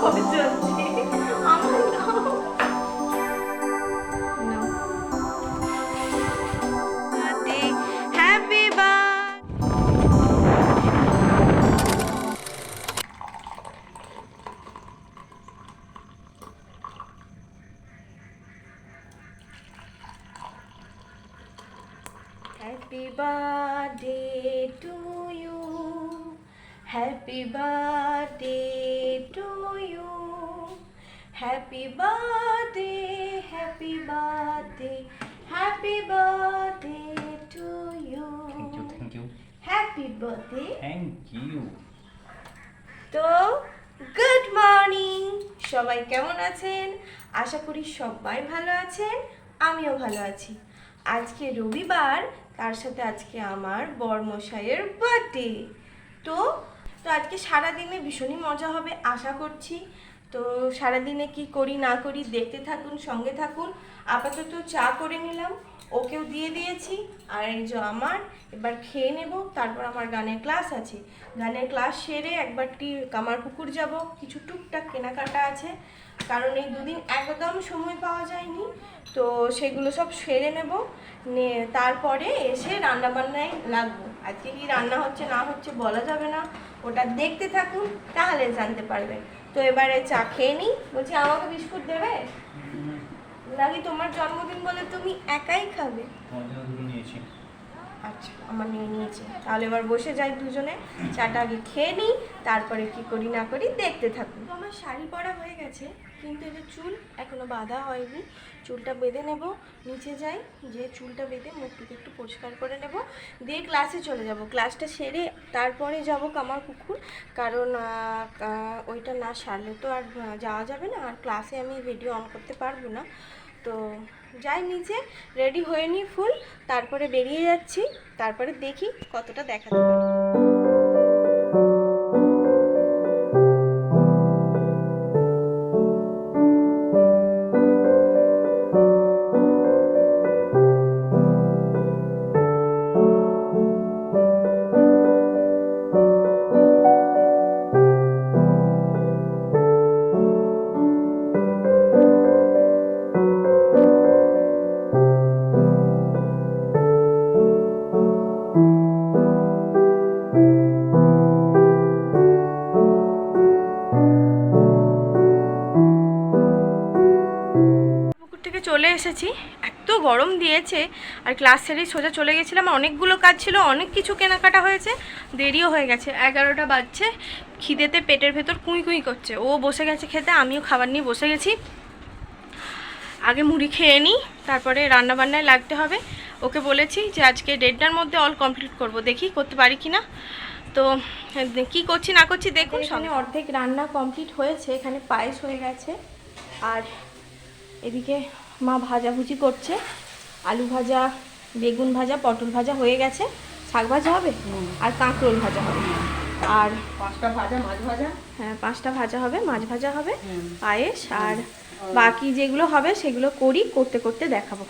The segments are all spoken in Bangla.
চলছে আমার নাও নাও happy Happy birthday to you. Happy birthday to you. Happy birthday, happy birthday, happy birthday to you. Thank you. Happy birthday. Thank you. তো গুড মর্নিং, সবাই কেমন আছেন? আশা করি সবাই ভালো আছেন, আমিও ভালো আছি। আজকে রবিবার, তার সাথে আজকে আমার বরমশাইয়ের বার্থডে। তো তো আজকে সারাদিনে ভীষণই মজা হবে আশা করছি। তো সারাদিনে কি করি না করি দেখতে থাকুন, সঙ্গে থাকুন। আপাতত চা করে নিলাম, ওকেও দিয়ে দিয়েছি। আর এই যে আমার এবার খেয়ে নেব, তারপর আমার গানের ক্লাস আছে। গানের ক্লাস সেরে একবারটি কামারপুকুর যাব, কিছু টুকটাক কেনাকাটা আছে, কারণ এই দুদিন একদম সময় পাওয়া যায়নি। তো সেগুলো সব সেরে নেব, তারপরে এসে রান্নাবান্নায় লাগবো। আজকে কি রান্না হচ্ছে না হচ্ছে বলা যাবে না, ওটা দেখতে থাকুন তাহলে জানতে পারবেন। তো এবারে চা খেয়ে নিই। বলছি আমাকে বিস্কুট দেবে নাকি তোমার জন্মদিন বলে তুমি একাই খাবে? নিয়েছি। আচ্ছা, আমার নিয়ে নিয়েছে। তাহলে এবার বসে যাই দুজনে, চাটা আগে খেয়ে নিই, তারপরে কি করি না করি দেখতে থাকুন। তো আমার শাড়ি পরা হয়ে গেছে, কিন্তু এই যে চুল এখনো বাঁধা হয়নি। চুলটা বেঁধে নেব, নিচে যাই, যে চুলটা বেঁধে মুখটুকে একটু পরিষ্কার করে নেব, দিয়ে ক্লাসে চলে যাব। ক্লাসটা সেরে তারপরে যাব কামারপুকুর, কারণ ওইটা না সারলে তো আর যাওয়া যাবে না, আর ক্লাসে আমি ভিডিও অন করতে পারবো না। তো যাই নিচে, রেডি হয়ে নিই ফুল, তারপরে বেরিয়ে যাচ্ছি, তারপরে দেখি কতটা দেখাতে পারি। চলে এসেছি, এত গরম দিয়েছে, আর ক্লাস সেরেই সোজা চলে গেছিলাম। অনেকগুলো কাজ ছিল, অনেক কিছু কেনাকাটা হয়েছে, দেরিও হয়ে গেছে। 11টা বাজছে, খিদেতে পেটের ভেতর কুঁই কুঁই করছে। ও বসে গেছে খেতে, আমিও খাবার নিয়ে বসে গেছি। আগে মুড়ি খেয়ে নিই, তারপরে রান্নাবান্নায় লাগতে হবে। ওকে বলেছি যে আজকে 1:30টার মধ্যে অল কমপ্লিট করব, দেখি করতে পারি কি না। তো কি করছি না করছি দেখুন। এখানে অর্ধেক রান্না কমপ্লিট হয়েছে, এখানে পায়েস হয়ে গেছে, আর এদিকে মা ভাজাভুজি করছে। আলু ভাজা, বেগুন ভাজা, পটল ভাজা হয়ে গেছে, শাক ভাজা হবে আর কাঁকরোল ভাজা হবে, আর 5টা ভাজা, মাছ ভাজা। হ্যাঁ 5টা ভাজা হবে, মাছ ভাজা হবে, পায়েস, আর বাকি যেগুলো হবে সেগুলো করতে করতে দেখাবো।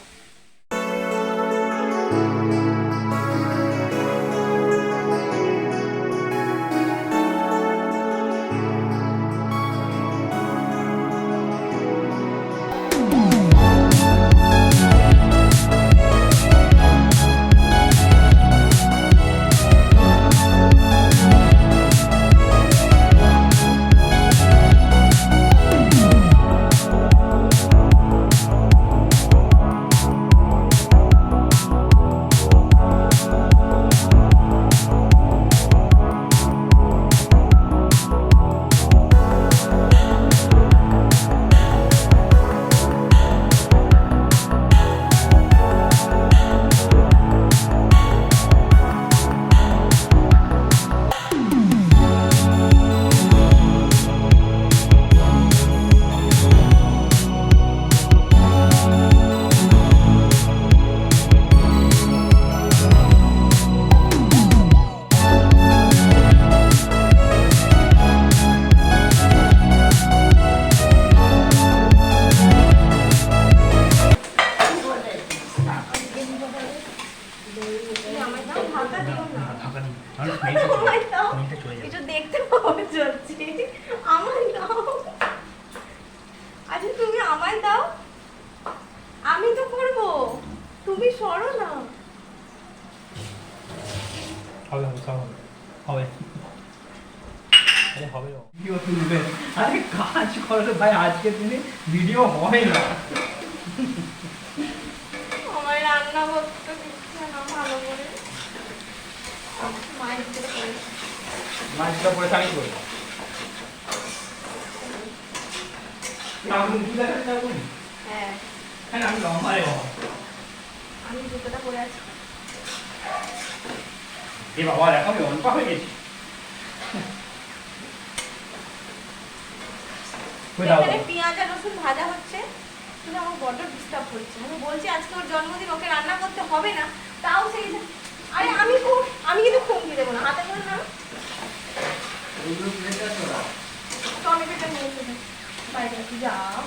হবে আরে হবে ভিডিও তুলবে আরে কাজ করো ভাই আজকের দিনে ভিডিও হয় না আমার রান্না করতে দিচ্ছে না ভালো করে মায়ের দিকে করে মাছটা পরে থাকি করে আমি কি দেখা যাবো হ্যাঁ কেন আমি লম্বা রে বাবা আমি জুতোটা পরে আছি এ বাবা দেখো আমি অল্প হয়ে গেছি এখানে পেঁয়াজ আর রসুন ভাজা হচ্ছে কিন্তু আমার বড্ড ডিস্টার্ব করছে আমি বলছি আজকে ওর জন্মদিন ওকে রান্না করতে হবে না তাও সেই আরে আমি কিন্তু খুঁকি দেবো না হাতে করে না টমেটোটা নিয়ে এসে বাইরে আছে যাও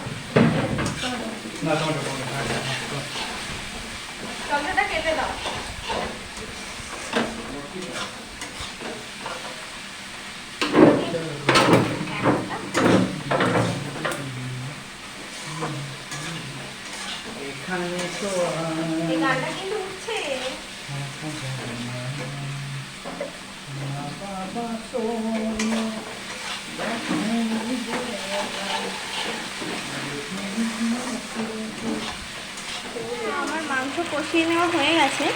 না টমেটো টমেটোটা কেটে দাও এখানে তো এই গানটা কিন্তু উঠছে আমার মাংস কষিয়ে নেওয়া হয়ে গেছে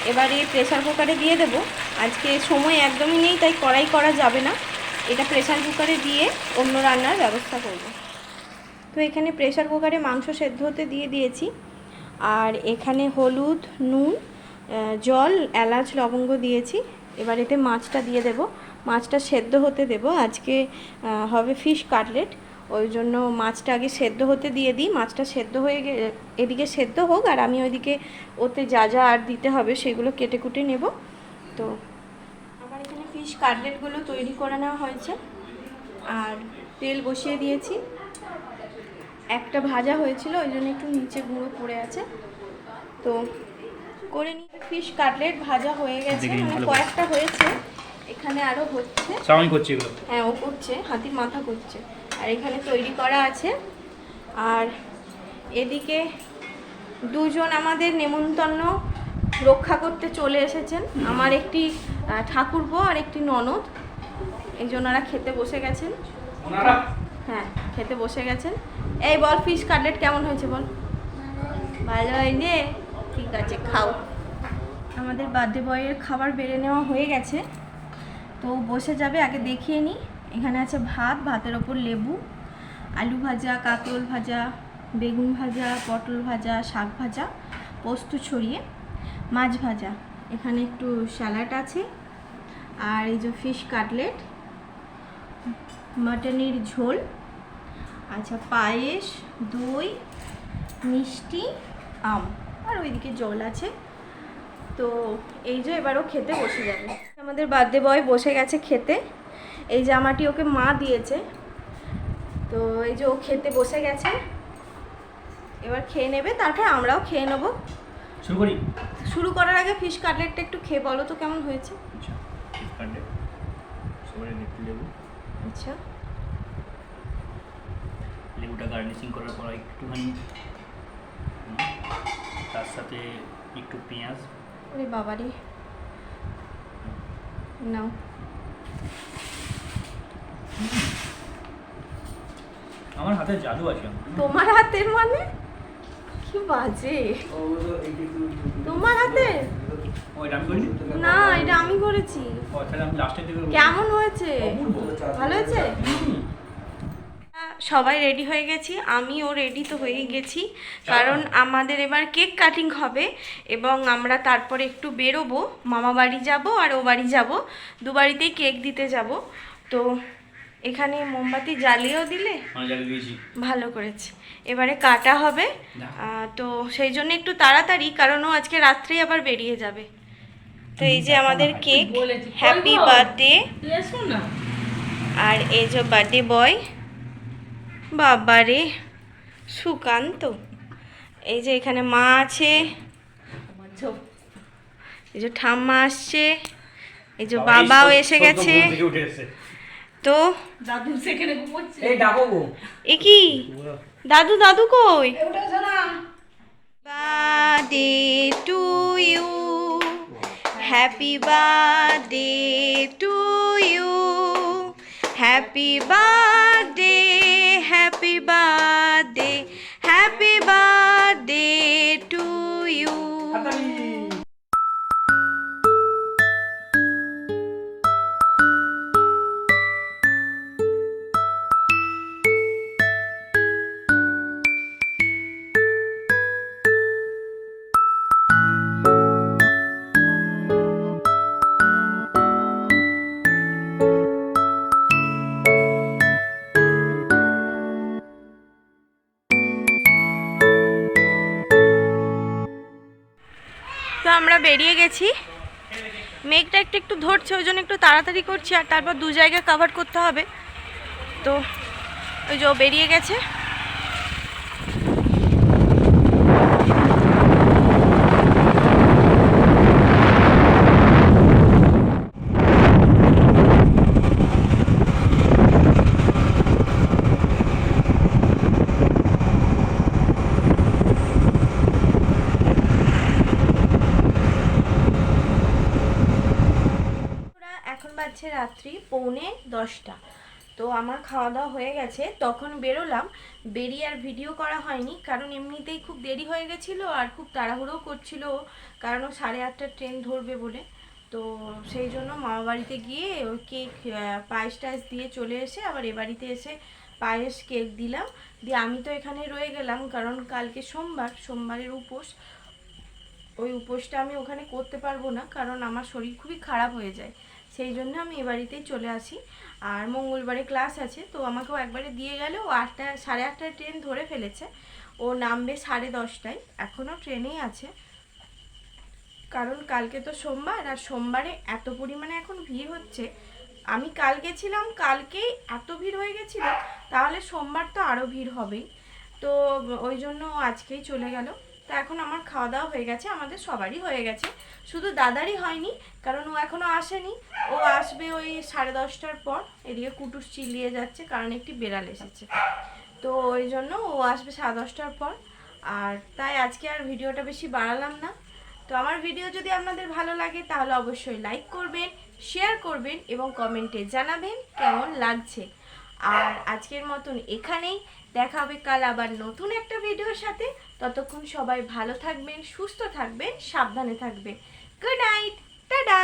এবারে প্রেসার কুকারে দিয়ে দেবো আজকে সময় একদমই নেই তাই কড়াই করা যাবে না এটা প্রেসার কুকারে দিয়ে অন্য রান্নার ব্যবস্থা করব তো এখানে প্রেসার কুকারে মাংস সেদ্ধ হতে দিয়ে দিয়েছি আর এখানে হলুদ নুন জল এলাচ লবঙ্গ দিয়েছি এবার এতে মাছটা দিয়ে দেব মাছটা সেদ্ধ হতে দেব আজকে হবে ফিশ কাটলেট ওই জন্য মাছটা আগে সেদ্ধ হতে দিয়ে দিই মাছটা সেদ্ধ হয়ে এদিকে সেদ্ধ হোক আর আমি ওইদিকে ওতে যা যা আর দিতে হবে সেগুলো কেটে কুটে নেব তো আমার এখানে ফিশ কাটলেটগুলো তৈরি করে নেওয়া হয়েছে আর তেল বসিয়ে দিয়েছি একটা ভাজা হয়েছিল ওই জন্য একটু নিচে গুঁড়ো পড়ে আছে তো করে নিয়ে ফিশ কাটলেট ভাজা হয়ে গেছে মানে কয়েকটা হয়েছে এখানে আরও হচ্ছে সাউন্ড করছে এগুলো হ্যাঁ ও করছে হাতির মাথা করছে আর এখানে তৈরি করা আছে আর এদিকে দুজন আমাদের নেমন্তন্ন রক্ষা করতে চলে এসেছেন আমার একটি ঠাকুরপো আর একটি ননদ এই জন্য ওরা খেতে বসে গেছেন ওনারা হ্যাঁ খেতে বসে গেছেন এই বল ফিশ কাটলেট কেমন হয়েছে বল ভালো হয়নি ঠিক আছে খাও আমাদের বার্থডে বয়ের খাবার বেড়ে নেওয়া হয়ে গেছে তো বসে যাবে আগে দেখিয়ে নিই এখানে আছে ভাত ভাতের ওপর লেবু আলু ভাজা কাঁকরোল ভাজা বেগুন ভাজা পটল ভাজা শাক ভাজা পোস্ত ছড়িয়ে মাছ ভাজা এখানে একটু স্যালাড আছে আর এই যে ফিশ কাটলেট মাটনের ঝোল আচ্ছা পায়েস দই মিষ্টি আম আর ওইদিকে জল আছে তো এই যে এবারও খেতে বসে যাবে আমাদের বার্থডে বয় বসে গেছে খেতে এই জামাটি ওকে মা দিয়েছে তো এই যে ও খেতে বসে গেছে এবার খেয়ে নেবে তারপর আমরাও খেয়ে নেবো শুরু করি শুরু করার আগে ফিশ কাটলেটটা একটু খেয়ে বলো তো কেমন হয়েছে আচ্ছা ফিশ কাটলেট সবাই একটু লেবু আচ্ছা লেবুটা গার্নিশিং করার পর একটুখানি তার সাথে একটু পেঁয়াজ ওরে বাবারে নাও আমার হাতে জাদু আছে তোমার হাতের মানে কি বাজে তোমার হাতে ওইটা আমি করিনি না এটা আমি করেছি ও তাহলে আমি লাস্টের দিকে কেমন হয়েছে ভালো হয়েছে সবাই রেডি হয়ে গেছি আমিও রেডি তো হয়ে গেছি কারণ আমাদের এবার কেক কাটিং হবে এবং আমরা তারপরে একটু বেরোবো মামা বাড়ি যাব আর ও বাড়ি যাব দু বাড়িতেই কেক দিতে যাব তো এখানে মোমবাতি জ্বালিয়েও দিলে ভালো করেছি এবারে কাটা হবে তো সেই জন্য একটু তাড়াতাড়ি কারণ ও আজকে রাত্রেই আবার বেরিয়ে যাবে তো এই যে আমাদের কেক হ্যাপি বার্থডে আর এই যে বার্থডে বয় বাবারে সুকান্ত এই যে এখানে মা আছে এই যে ঠাম্মা আসছে এই যে বাবাও এসে গেছে তো দাদু সেখানে ঘুমোচ্ছে এই ডাকো গো এ কি দাদু দাদু কই birthday to you happy birthday to happy birthday, happy birthday, happy birthday to you. তো আমরা বেরিয়ে গেছি, মেঘটা একটু একটু ধরছে, ওই জন্য একটু তাড়াতাড়ি করছি, আর তারপর দু জায়গায় কভার করতে হবে। তো ওই যে ও বেরিয়ে গেছে। এখন বাজছে রাত্রি 9:45। তো আমার খাওয়া দাওয়া হয়ে গেছে, তখন বেরোলাম। বেরিয়ে আর ভিডিও করা হয়নি, কারণ এমনিতেই খুব দেরি হয়ে গেছিলো আর খুব তাড়াহুড়োও করছিল, কারণ ও 8:30 ট্রেন ধরবে বলে। তো সেই জন্য মামা বাড়িতে গিয়ে ওই কেক পায়েস টায়েস দিয়ে চলে এসে আবার এ বাড়িতে এসে পায়েস কেক দিলাম, দিয়ে আমি তো এখানে রয়ে গেলাম, কারণ কালকে সোমবারের উপোস। ওই উপোসটা আমি ওখানে করতে পারবো না, কারণ আমার শরীর খুবই খারাপ হয়ে যায়, সেই জন্য আমি এ বাড়িতেই চলে আসি। আর মঙ্গলবারে ক্লাস আছে, তো আমাকেও একবারে দিয়ে গেলে। ও 8:30 ট্রেন ধরে ফেলেছে, ও নামবে 10:30টায়, এখনও ট্রেনেই আছে। কারণ কালকে তো সোমবার, আর সোমবারে এত পরিমাণে এখন ভিড় হচ্ছে। আমি কাল গেছিলাম, কালকেই এত ভিড় হয়ে গেছিলো, তাহলে সোমবার তো আরও ভিড় হবেই। তো ওই জন্য ও আজকেই চলে গেল। তো এখন আমার খাওয়া দাওয়া হয়ে গেছে, আমাদের সবারই হয়ে গেছে, শুধু দাদারই হয়নি, কারণ ও এখনও আসেনি। ও আসবে ওই 10:30টার পর। এদিকে কুটুস চিল্লিয়ে যাচ্ছে, কারণ একটি বেড়াল এসেছে, তো ওই জন্য ও আসবে 10:30টার পর। আর তাই আজকে আর ভিডিওটা বেশি বাড়ালাম না। তো আমার ভিডিও যদি আপনাদের ভালো লাগে তাহলে অবশ্যই লাইক করবেন, শেয়ার করবেন এবং কমেন্টে জানাবেন কেমন লাগছে। আর আজকের মতন এখানেই, দেখা হবে কাল আবার নতুন একটা ভিডিওর সাথে। ততক্ষণ সবাই ভালো থাকবেন, সুস্থ থাকবেন, সাবধানে থাকবেন। Good night, tata.